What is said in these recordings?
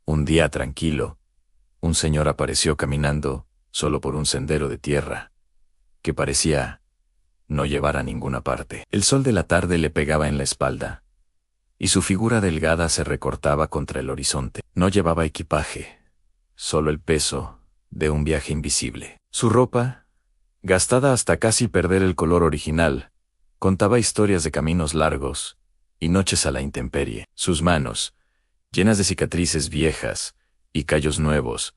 Un día tranquilo, un señor apareció caminando solo por un sendero de tierra que parecía no llevar a ninguna parte. El sol de la tarde le pegaba en la espalda y su figura delgada se recortaba contra el horizonte. No llevaba equipaje, solo el peso de un viaje invisible. Su ropa, gastada hasta casi perder el color original, contaba historias de caminos largos y noches a la intemperie. Sus manos, llenas de cicatrices viejas y callos nuevos,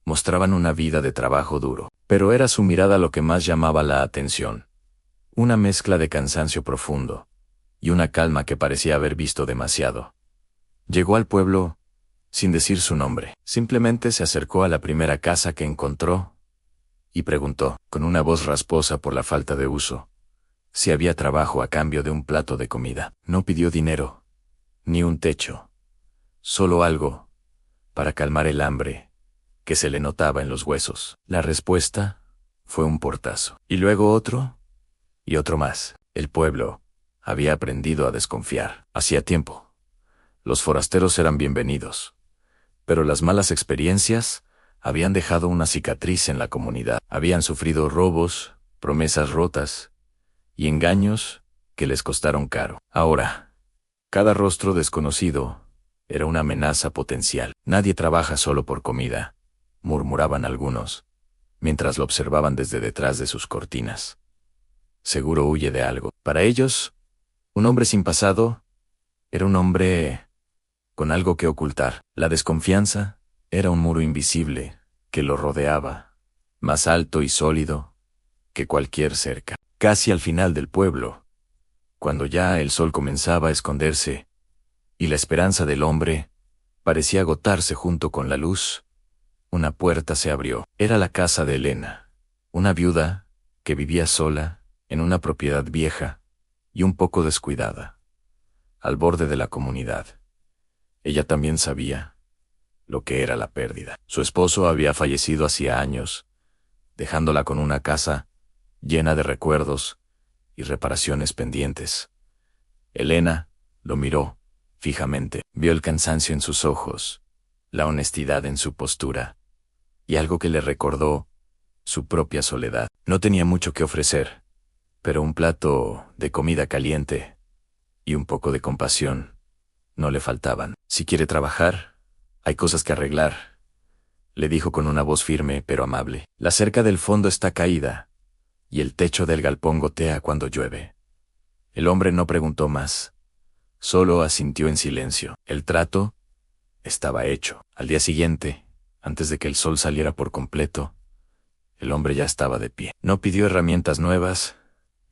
mostraban una vida de trabajo duro. Pero era su mirada lo que más llamaba la atención. Una mezcla de cansancio profundo y una calma que parecía haber visto demasiado. Llegó al pueblo sin decir su nombre. Simplemente se acercó a la primera casa que encontró y preguntó, con una voz rasposa por la falta de uso, si había trabajo a cambio de un plato de comida. No pidió dinero, ni un techo, solo algo para calmar el hambre que se le notaba en los huesos. La respuesta fue un portazo, y luego otro, y otro más. El pueblo había aprendido a desconfiar. Hacía tiempo. Los forasteros eran bienvenidos, pero las malas experiencias habían dejado una cicatriz en la comunidad. Habían sufrido robos, promesas rotas y engaños que les costaron caro. Ahora, cada rostro desconocido era una amenaza potencial. Nadie trabaja solo por comida, murmuraban algunos, mientras lo observaban desde detrás de sus cortinas. Seguro huye de algo. Para ellos, un hombre sin pasado era un hombre con algo que ocultar. La desconfianza era un muro invisible que lo rodeaba, más alto y sólido que cualquier cerca. Casi al final del pueblo, cuando ya el sol comenzaba a esconderse y la esperanza del hombre parecía agotarse junto con la luz, una puerta se abrió. Era la casa de Elena, una viuda que vivía sola en una propiedad vieja y un poco descuidada, al borde de la comunidad. Ella también sabía lo que era la pérdida. Su esposo había fallecido hacía años, dejándola con una casa llena de recuerdos y reparaciones pendientes. Elena lo miró fijamente, vio el cansancio en sus ojos, la honestidad en su postura, y algo que le recordó su propia soledad. No tenía mucho que ofrecer, pero un plato de comida caliente y un poco de compasión no le faltaban. Si quiere trabajar, hay cosas que arreglar, le dijo con una voz firme pero amable. La cerca del fondo está caída, y el techo del galpón gotea cuando llueve. El hombre no preguntó más, solo asintió en silencio. El trato estaba hecho. Al día siguiente, antes de que el sol saliera por completo, el hombre ya estaba de pie. No pidió herramientas nuevas,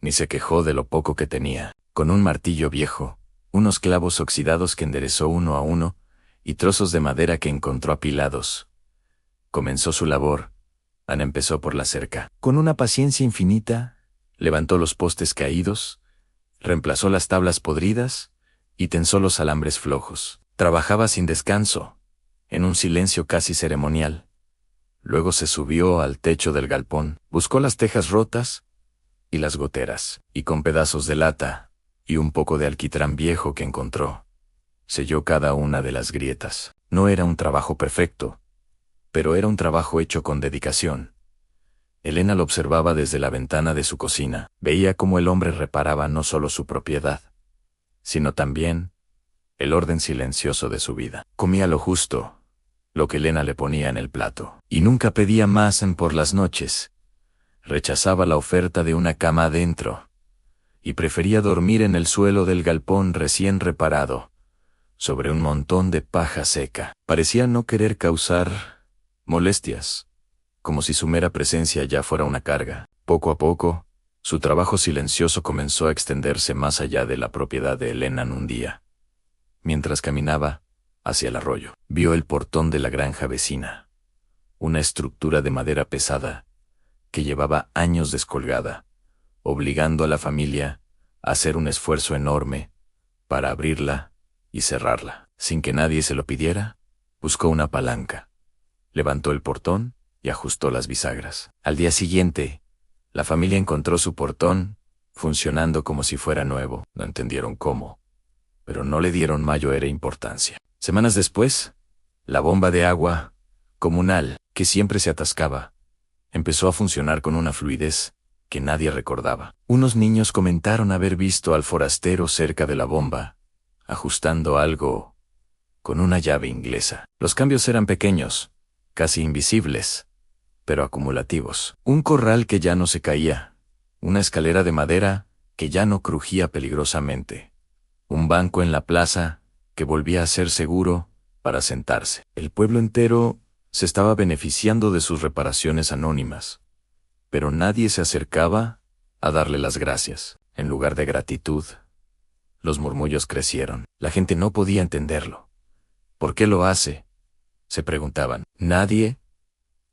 ni se quejó de lo poco que tenía. Con un martillo viejo, unos clavos oxidados que enderezó uno a uno, y trozos de madera que encontró apilados, comenzó su labor. Ana empezó por la cerca. Con una paciencia infinita, levantó los postes caídos, reemplazó las tablas podridas y tensó los alambres flojos. Trabajaba sin descanso, en un silencio casi ceremonial. Luego se subió al techo del galpón, buscó las tejas rotas y las goteras, y con pedazos de lata y un poco de alquitrán viejo que encontró, selló cada una de las grietas. No era un trabajo perfecto, pero era un trabajo hecho con dedicación. Elena lo observaba desde la ventana de su cocina. Veía cómo el hombre reparaba no solo su propiedad, sino también el orden silencioso de su vida. Comía lo justo, lo que Elena le ponía en el plato, y nunca pedía más por las noches. Rechazaba la oferta de una cama adentro, y prefería dormir en el suelo del galpón recién reparado, sobre un montón de paja seca. Parecía no querer causar molestias, como si su mera presencia ya fuera una carga. Poco a poco, su trabajo silencioso comenzó a extenderse más allá de la propiedad de Elena. Un día, mientras caminaba hacia el arroyo, vio el portón de la granja vecina, una estructura de madera pesada que llevaba años descolgada, obligando a la familia a hacer un esfuerzo enorme para abrirla y cerrarla. Sin que nadie se lo pidiera, buscó una palanca, levantó el portón y ajustó las bisagras. Al día siguiente, la familia encontró su portón funcionando como si fuera nuevo. No entendieron cómo, pero no le dieron mayor importancia. Semanas después, La bomba de agua, comunal, que siempre se atascaba, empezó a funcionar con una fluidez que nadie recordaba. Unos niños comentaron haber visto al forastero cerca de la bomba, ajustando algo con una llave inglesa. Los cambios eran pequeños, casi invisibles, pero acumulativos. Un corral que ya no se caía, una escalera de madera que ya no crujía peligrosamente, un banco en la plaza que volvía a ser seguro para sentarse. El pueblo entero se estaba beneficiando de sus reparaciones anónimas, pero nadie se acercaba a darle las gracias. En lugar de gratitud, los murmullos crecieron. La gente no podía entenderlo. ¿Por qué lo hace?, se preguntaban. Nadie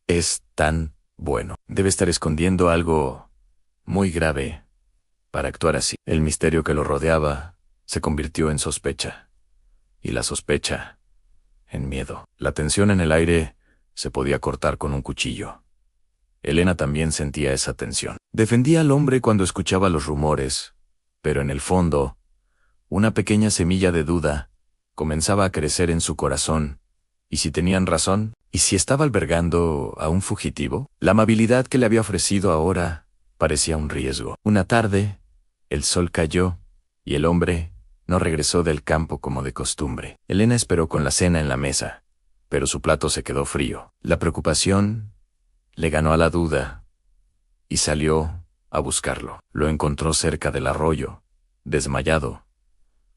es tan bueno. Debe estar escondiendo algo muy grave para actuar así. El misterio que lo rodeaba se convirtió en sospecha, y la sospecha en miedo. La tensión en el aire se podía cortar con un cuchillo. Elena también sentía esa tensión. Defendía al hombre cuando escuchaba los rumores, pero en el fondo, una pequeña semilla de duda comenzaba a crecer en su corazón. ¿Y si tenían razón? ¿Y si estaba albergando a un fugitivo? La amabilidad que le había ofrecido ahora parecía un riesgo. Una tarde, el sol cayó, y el hombre no regresó del campo como de costumbre. Elena esperó con la cena en la mesa, pero su plato se quedó frío. La preocupación le ganó a la duda, y salió a buscarlo. Lo encontró cerca del arroyo, desmayado,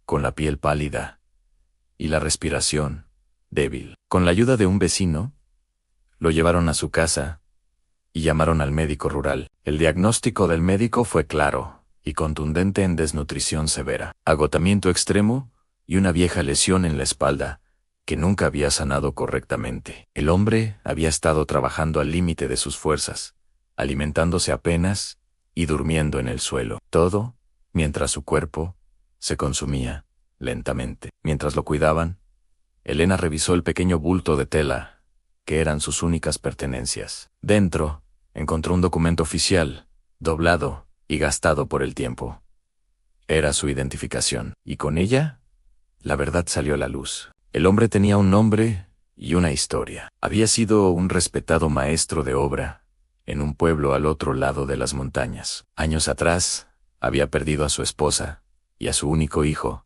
con la piel pálida y la respiración débil. Con la ayuda de un vecino, lo llevaron a su casa y llamaron al médico rural. El diagnóstico del médico fue claro y contundente en desnutrición severa, agotamiento extremo y una vieja lesión en la espalda que nunca había sanado correctamente. El hombre había estado trabajando al límite de sus fuerzas, alimentándose apenas y durmiendo en el suelo. Todo mientras su cuerpo se consumía lentamente. Mientras lo cuidaban, Elena revisó el pequeño bulto de tela, que eran sus únicas pertenencias. Dentro, encontró un documento oficial, doblado y gastado por el tiempo. Era su identificación, y con ella, la verdad salió a la luz. El hombre tenía un nombre y una historia. Había sido un respetado maestro de obra en un pueblo al otro lado de las montañas. Años atrás, había perdido a su esposa y a su único hijo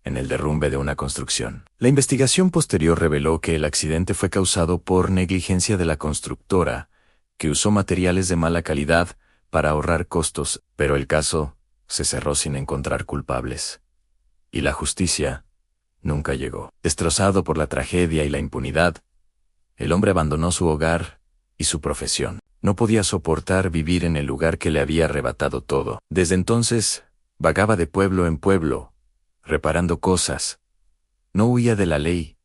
en el derrumbe de una construcción. La investigación posterior reveló que el accidente fue causado por negligencia de la constructora, que usó materiales de mala calidad para ahorrar costos, pero el caso se cerró sin encontrar culpables. Y la justicia nunca llegó. Destrozado por la tragedia y la impunidad, el hombre abandonó su hogar y su profesión. No podía soportar vivir en el lugar que le había arrebatado todo. Desde entonces, vagaba de pueblo en pueblo, reparando cosas. No huía de la ley,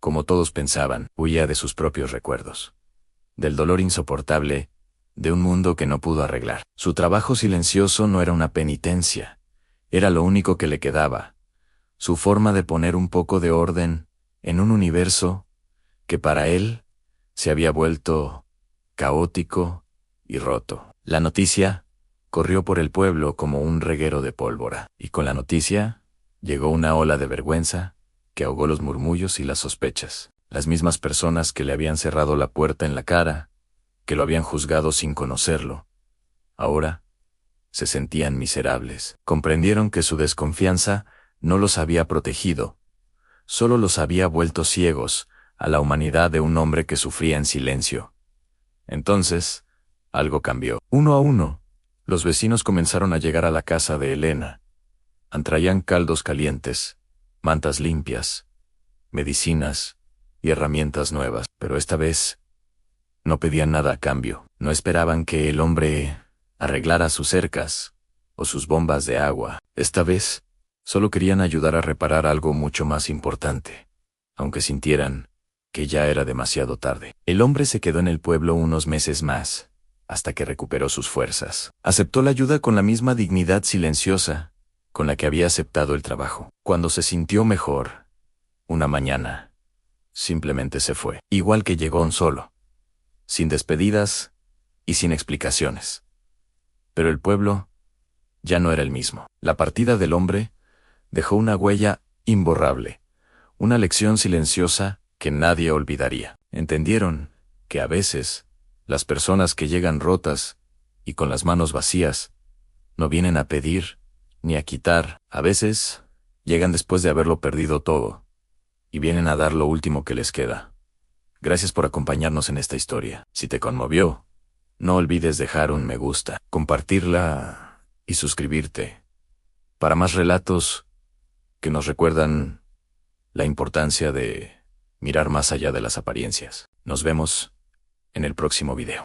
como todos pensaban, huía de sus propios recuerdos, del dolor insoportable de un mundo que no pudo arreglar. Su trabajo silencioso no era una penitencia, era lo único que le quedaba, su forma de poner un poco de orden en un universo que para él se había vuelto caótico y roto. La noticia corrió por el pueblo como un reguero de pólvora, y con la noticia llegó una ola de vergüenza que ahogó los murmullos y las sospechas. Las mismas personas que le habían cerrado la puerta en la cara, que lo habían juzgado sin conocerlo, ahora se sentían miserables. Comprendieron que su desconfianza no los había protegido, solo los había vuelto ciegos a la humanidad de un hombre que sufría en silencio. Entonces, algo cambió. Uno a uno, los vecinos comenzaron a llegar a la casa de Elena. Traían caldos calientes, mantas limpias, medicinas y herramientas nuevas, pero esta vez no pedían nada a cambio. No esperaban que el hombre arreglara sus cercas o sus bombas de agua. Esta vez, solo querían ayudar a reparar algo mucho más importante, aunque sintieran que ya era demasiado tarde. El hombre se quedó en el pueblo unos meses más, hasta que recuperó sus fuerzas. Aceptó la ayuda con la misma dignidad silenciosa con la que había aceptado el trabajo. Cuando se sintió mejor, una mañana, simplemente se fue, igual que llegó solo, sin despedidas y sin explicaciones. Pero el pueblo ya no era el mismo. La partida del hombre dejó una huella imborrable, una lección silenciosa que nadie olvidaría. Entendieron que a veces las personas que llegan rotas y con las manos vacías no vienen a pedir ni a quitar. A veces llegan después de haberlo perdido todo y vienen a dar lo último que les queda. Gracias por acompañarnos en esta historia. Si te conmovió, no olvides dejar un me gusta, compartirla y suscribirte para más relatos que nos recuerdan la importancia de mirar más allá de las apariencias. Nos vemos en el próximo video.